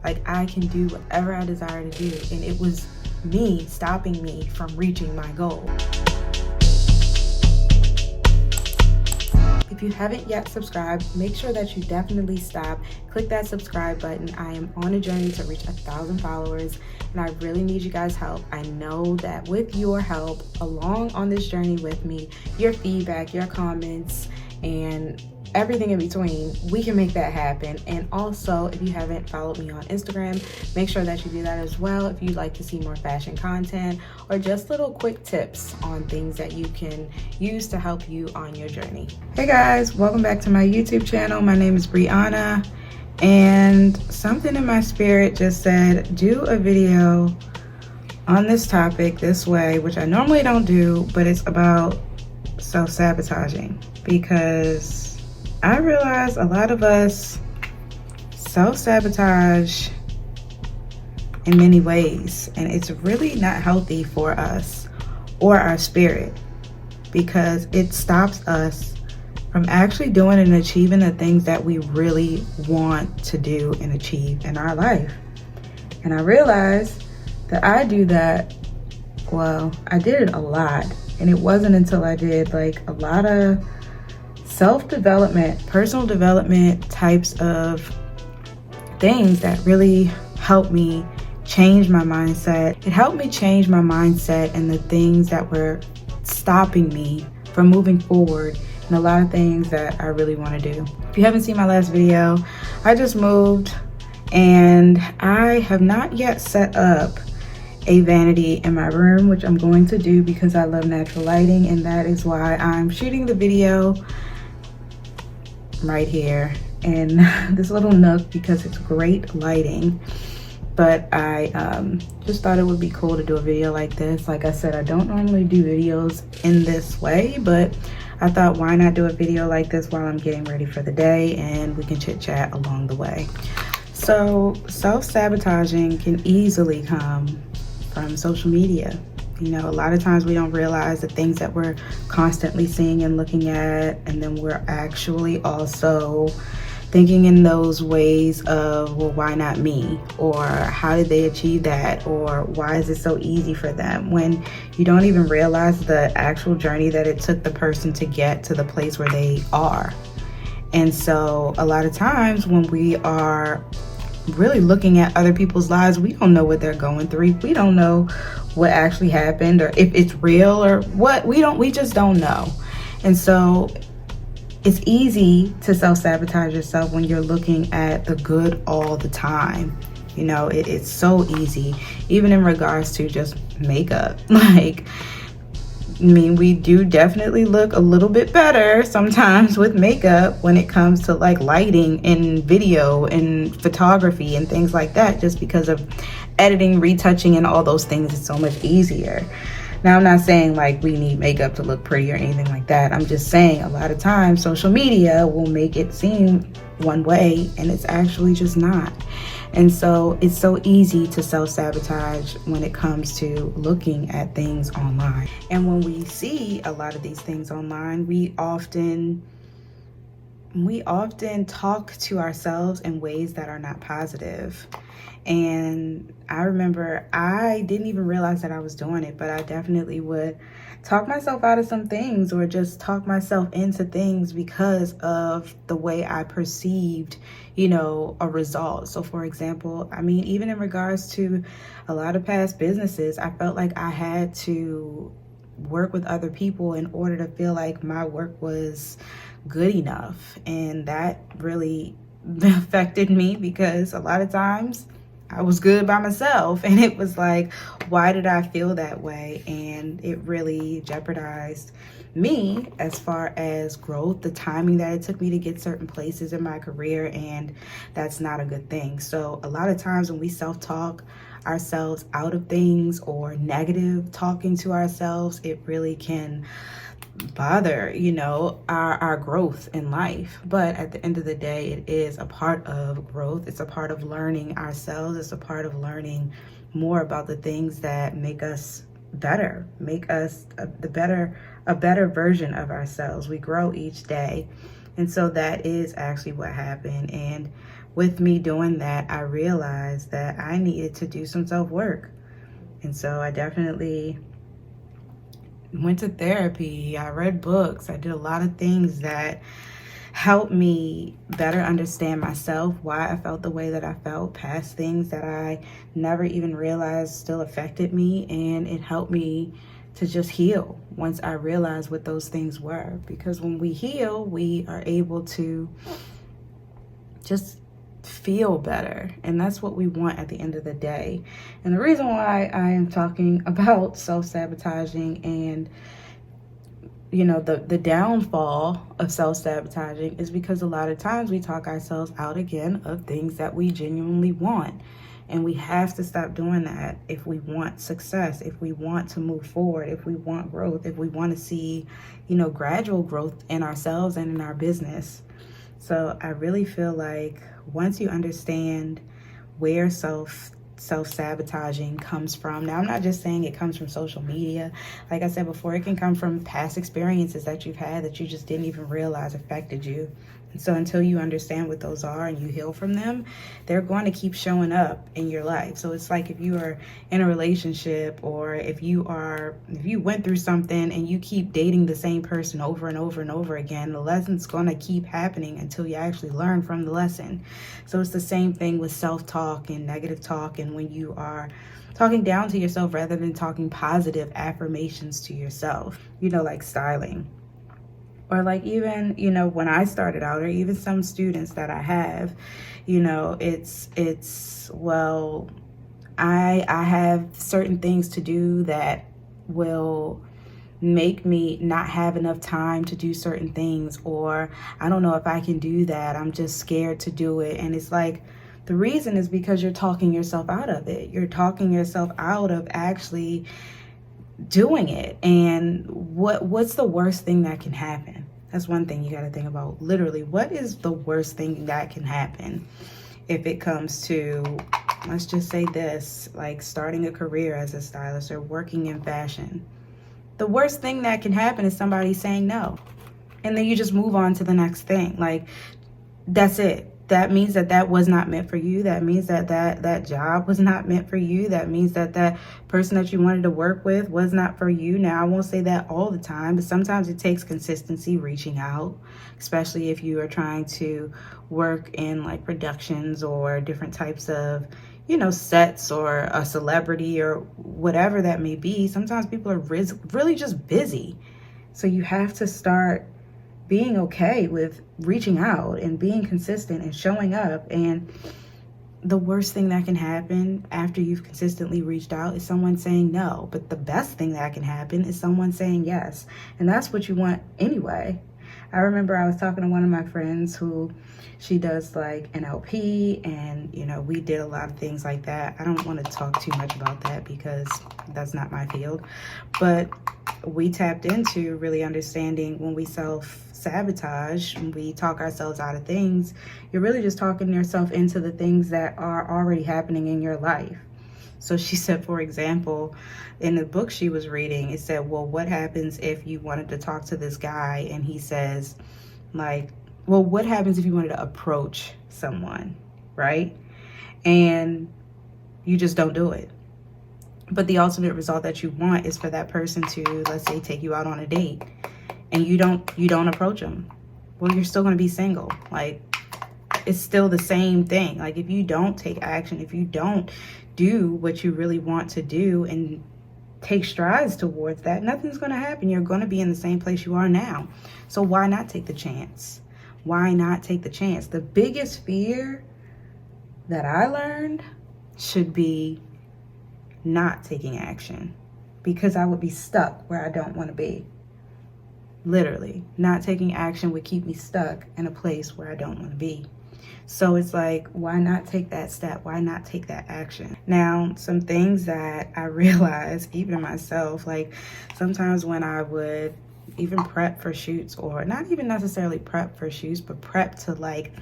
Like, I can do whatever I desire to do, and it was me stopping me from reaching my goal. If you haven't yet subscribed, make sure that you definitely stop, click that subscribe button. I am on a journey to reach 1,000 followers, and I really need you guys' help. I know that with your help along on this journey with me, your feedback, your comments, and everything in between, we can make that happen. And also, if you haven't followed me on Instagram, make sure that you do that as well if you'd like to see more fashion content or just little quick tips on things that you can use to help you on your journey. Hey guys, welcome back to my YouTube channel. My name is Brianna, and something in my spirit just said do a video on this topic this way, which I normally don't do, but it's about self-sabotaging, because I realize a lot of us self-sabotage in many ways, and it's really not healthy for us or our spirit, because it stops us from actually doing and achieving the things that we really want to do and achieve in our life. And I realized that I do that, well, I did it a lot, and it wasn't until I did like a lot of self-development, personal development types of things that really helped me change my mindset. It helped me change my mindset and the things that were stopping me from moving forward and a lot of things that I really want to do. If you haven't seen my last video, I just moved and I have not yet set up a vanity in my room, which I'm going to do because I love natural lighting, and that is why I'm shooting the video right here in this little nook because it's great lighting. But I just thought it would be cool to do a video like this. Like I said, I don't normally do videos in this way, but I thought, why not do a video like this while I'm getting ready for the day, and we can chit chat along the way. So self-sabotaging can easily come from social media. You know, a lot of times we don't realize the things that we're constantly seeing and looking at, and then we're actually also thinking in those ways of, well, why not me? Or how did they achieve that? Or why is it so easy for them? When you don't even realize the actual journey that it took the person to get to the place where they are. And so a lot of times when we are really looking at other people's lives, we don't know what they're going through. We don't know what actually happened, or if it's real or what. We just don't know. And so it's easy to self-sabotage yourself when you're looking at the good all the time. You know, it's so easy, even in regards to just makeup. Like, I mean, we do definitely look a little bit better sometimes with makeup when it comes to like lighting and video and photography and things like that, just because of editing, retouching, and all those things. It's so much easier. Now, I'm not saying like we need makeup to look pretty or anything like that. I'm just saying a lot of times social media will make it seem one way and it's actually just not. And so it's so easy to self-sabotage when it comes to looking at things online. And when we see a lot of these things online, we often talk to ourselves in ways that are not positive. And I remember I didn't even realize that I was doing it, but I definitely would talk myself out of some things or just talk myself into things because of the way I perceived, you know, a result. So for example, I mean, even in regards to a lot of past businesses, I felt like I had to work with other people in order to feel like my work was good enough. And that really affected me because a lot of times I was good by myself, and it was like, why did I feel that way? And it really jeopardized me as far as growth, the timing that it took me to get certain places in my career, and that's not a good thing. So a lot of times when we self-talk ourselves out of things or negative talking to ourselves, it really can bother, you know, our growth in life. But at the end of the day, it is a part of growth. It's a part of learning ourselves. It's a part of learning more about the things that make us better, make us a better version of ourselves. We grow each day. And so that is actually what happened. And with me doing that, I realized that I needed to do some self-work. And so I definitely went to therapy. I read books. I did a lot of things that helped me better understand myself, why I felt the way that I felt, past things that I never even realized still affected me. And it helped me to just heal once I realized what those things were. Because when we heal, we are able to just feel better, and that's what we want at the end of the day. And the reason why I am talking about self-sabotaging and the downfall of self-sabotaging is because a lot of times we talk ourselves out again of things that we genuinely want. And we have to stop doing that if we want success, if we want to move forward, if we want growth, if we want to see, gradual growth in ourselves and in our business. So I really feel like once you understand where self-sabotaging comes from. Now, I'm not just saying it comes from social media. Like I said before, it can come from past experiences that you've had that you just didn't even realize affected you. And so until you understand what those are and you heal from them, they're going to keep showing up in your life. So it's like if you are in a relationship, or if you went through something and you keep dating the same person over and over and over again, the lesson's going to keep happening until you actually learn from the lesson. So it's the same thing with self-talk and negative talk, and when you are talking down to yourself rather than talking positive affirmations to yourself, like styling. Or like even, when I started out, or even some students that I have, well, I have certain things to do that will make me not have enough time to do certain things, or I don't know if I can do that. I'm just scared to do it. And it's like, the reason is because you're talking yourself out of it. You're talking yourself out of actually doing it. And what's the worst thing that can happen? That's one thing you got to think about. Literally, what is the worst thing that can happen if it comes to, let's just say this, like starting a career as a stylist or working in fashion? The worst thing that can happen is somebody saying no, and then you just move on to the next thing. Like, that's it. That means that was not meant for you. That means that job was not meant for you. That means that person that you wanted to work with was not for you. Now, I won't say that all the time, but sometimes it takes consistency, reaching out, especially if you are trying to work in like productions or different types of, sets, or a celebrity or whatever that may be. Sometimes people are really just busy. So you have to start being okay with reaching out and being consistent and showing up. And the worst thing that can happen after you've consistently reached out is someone saying no. But the best thing that can happen is someone saying yes. And that's what you want anyway. I remember I was talking to one of my friends who, she does like NLP, and we did a lot of things like that. I don't want to talk too much about that because that's not my field, but we tapped into really understanding when we self-sabotage, when we talk ourselves out of things, you're really just talking yourself into the things that are already happening in your life. So she said, for example, in the book she was reading, it said, well, what happens if you wanted to talk to this guy and he says, like, well, what happens if you wanted to approach someone, right? And you just don't do it. But the ultimate result that you want is for that person to, let's say, take you out on a date, and you don't approach them. Well, you're still going to be single. Like, it's still the same thing. Like, if you don't take action, if you don't do what you really want to do and take strides towards that, nothing's going to happen. You're going to be in the same place you are now. So why not take the chance? Why not take the chance? The biggest fear that I learned should be not taking action, because I would be stuck where I don't want to be. Literally, not taking action would keep me stuck in a place where I don't want to be. So it's like, why not take that step? Why not take that action? Now, some things that I realized, even myself, like sometimes when I would even prep for shoots, or not even necessarily prep for shoots, but prep to like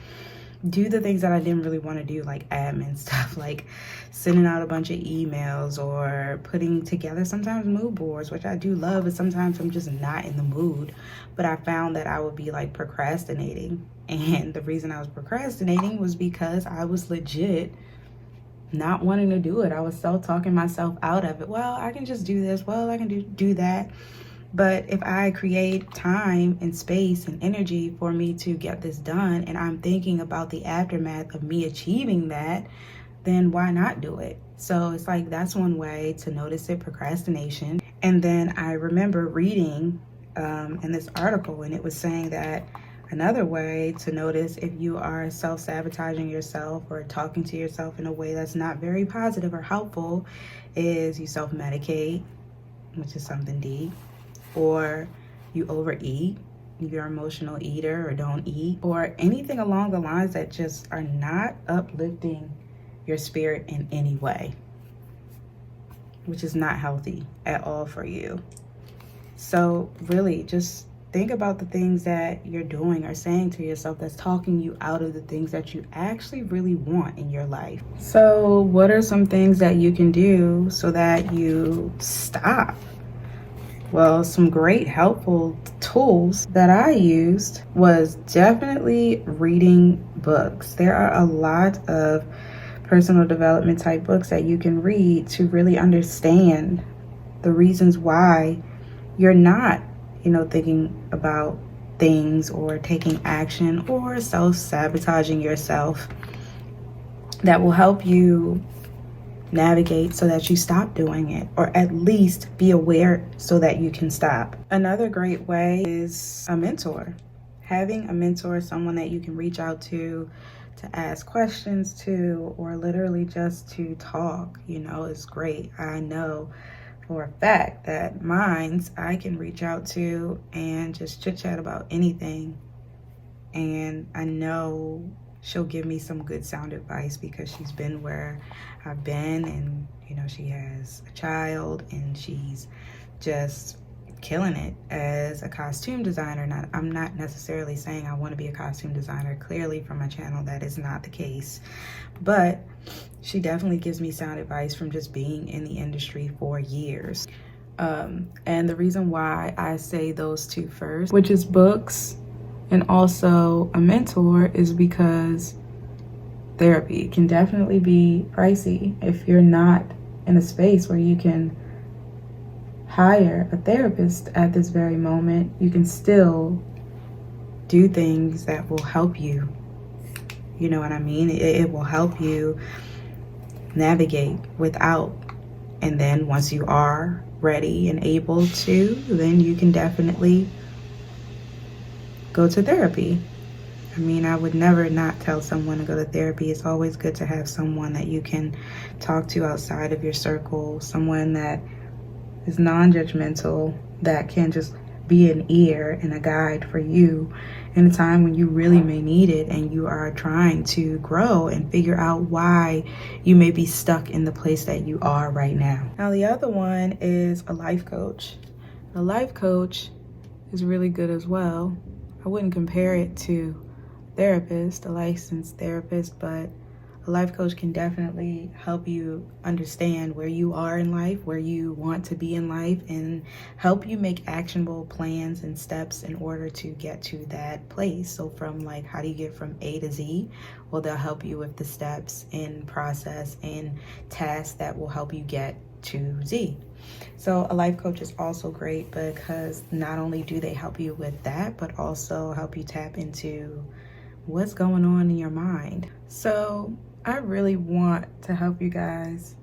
do the things that I didn't really want to do, like admin stuff, like sending out a bunch of emails or putting together sometimes mood boards, which I do love, but sometimes I'm just not in the mood. But I found that I would be like procrastinating. And the reason I was procrastinating was because I was legit not wanting to do it. I was self-talking myself out of it. Well, I can just do this. Well, I can do that. But if I create time and space and energy for me to get this done, and I'm thinking about the aftermath of me achieving that, then why not do it? So it's like, that's one way to notice it, procrastination. And then I remember reading in this article, and it was saying that another way to notice if you are self-sabotaging yourself or talking to yourself in a way that's not very positive or helpful is you self-medicate, which is something deep, or you overeat, you're an emotional eater or don't eat, or anything along the lines that just are not uplifting your spirit in any way, which is not healthy at all for you. So really just think about the things that you're doing or saying to yourself that's talking you out of the things that you actually really want in your life. So what are some things that you can do so that you stop? Well, some great helpful tools that I used was definitely reading books. There are a lot of personal development type books that you can read to really understand the reasons why you're not, thinking about things or taking action or self-sabotaging yourself, that will help you navigate so that you stop doing it, or at least be aware so that you can stop. Another great way is a mentor. Having a mentor, someone that you can reach out to ask questions to, or literally just to talk, is great. I know for a fact that I can reach out to and just chit chat about anything. And I know she'll give me some good sound advice because she's been where I've been, and she has a child and she's just killing it as a costume designer. I'm not necessarily saying I want to be a costume designer. Clearly from my channel that is not the case, but she definitely gives me sound advice from just being in the industry for years. And the reason why I say those two first, which is books and also a mentor, is because therapy can definitely be pricey. If you're not in a space where you can hire a therapist at this very moment, you can still do things that will help you. You know what I mean? It will help you navigate without. And then once you are ready and able to, then you can definitely go to therapy. I mean, I would never not tell someone to go to therapy. It's always good to have someone that you can talk to outside of your circle, someone that is non-judgmental, that can just be an ear and a guide for you in a time when you really may need it and you are trying to grow and figure out why you may be stuck in the place that you are right now. Now, the other one is a life coach. A life coach is really good as well. I wouldn't compare it to therapist, a licensed therapist, but a life coach can definitely help you understand where you are in life, where you want to be in life, and help you make actionable plans and steps in order to get to that place. So from like, how do you get from A to Z? Well, they'll help you with the steps and process and tasks that will help you get to Z. So a life coach is also great because not only do they help you with that, but also help you tap into what's going on in your mind. So I really want to help you guys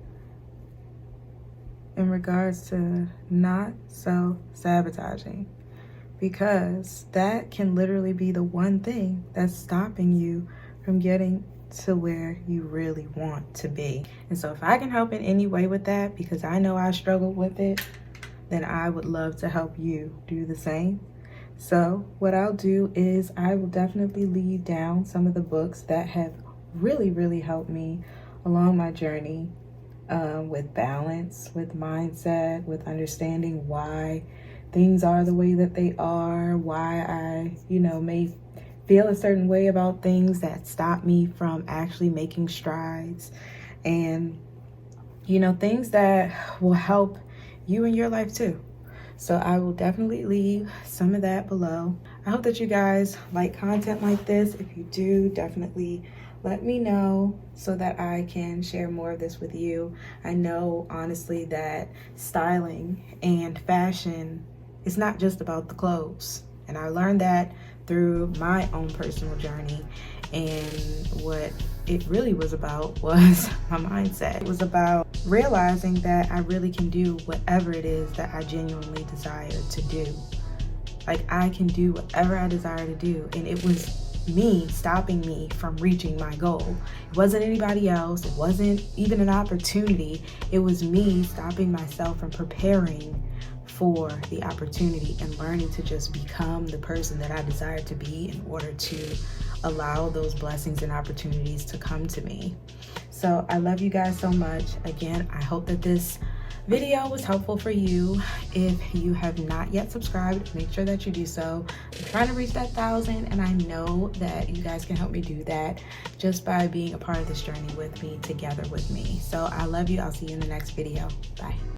in regards to not self-sabotaging, because that can literally be the one thing that's stopping you from getting to where you really want to be. And so if I can help in any way with that, because I know I struggled with it, then I would love to help you do the same. So what I'll do is I will definitely leave down some of the books that have really helped me along my journey with balance, with mindset, with understanding why things are the way that they are, why I, may feel a certain way about things that stop me from actually making strides, and you know, things that will help you in your life too. So I will definitely leave some of that below. I hope that you guys like content like this. If you do, definitely let me know so that I can share more of this with you. I know honestly that styling and fashion is not just about the clothes. And I learned that through my own personal journey. And what it really was about was my mindset. It was about realizing that I really can do whatever it is that I genuinely desire to do. Like, I can do whatever I desire to do. And it was me stopping me from reaching my goal. It wasn't anybody else. It wasn't even an opportunity. It was me stopping myself from preparing for the opportunity and learning to just become the person that I desire to be in order to allow those blessings and opportunities to come to me. So I love you guys so much. Again, I hope that this video was helpful for you. If you have not yet subscribed, make sure that you do so. I'm trying to reach that 1,000, and I know that you guys can help me do that just by being a part of this journey with me, together with me. So I love you. I'll see you in the next video. Bye.